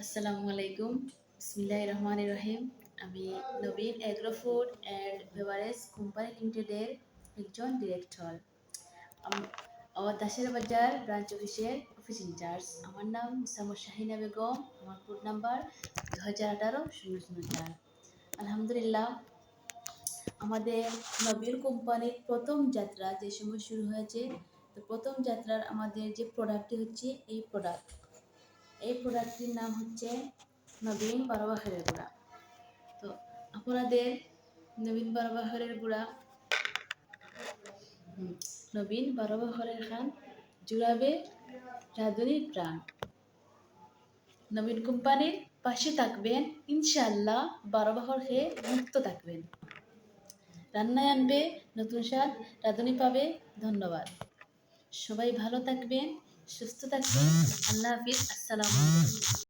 আসসালামু আলাইকুম। বিসমিল্লাহির রহমানির রহিম। আমি Nabin agro food and beverage company লিমিটেডের একজন ডিরেক্টর। আমার দাসের বাজার ব্রাঞ্চ অফিসের অফিস ইনচার্জ। আমার নাম সামর শাহিনা বেগম। আমার কোড নাম্বার 2018-004। আলহামদুলিল্লাহ, আমাদের নবীন কোম্পানির প্রথম যাত্রা যে সময় শুরু হয়েছে, তো প্রথম যাত্রার আমাদের যে প্রোডাক্টটি হচ্ছে এই প্রোডাক্টটির নাম হচ্ছে নবীন 12 বাখারের গুঁড়া। তো আপনাদের নবীন 12 বাখারের গুঁড়া নবীন 12 বাখারের খান জুড়াবে রাঁধুনির প্রাণ। নবীন কোম্পানির পাশে থাকবেন, ইনশাআল্লাহ 12 বাখার খেয়ে মুক্ত থাকবেন। রান্নায় আনবে নতুন স্বাদ, রাঁধুনি পাবে। ধন্যবাদ। সবাই ভালো থাকবেন, সুস্থ থাকবেন। আল্লাহ হাফিজ। আসসালামু আলাইকুম।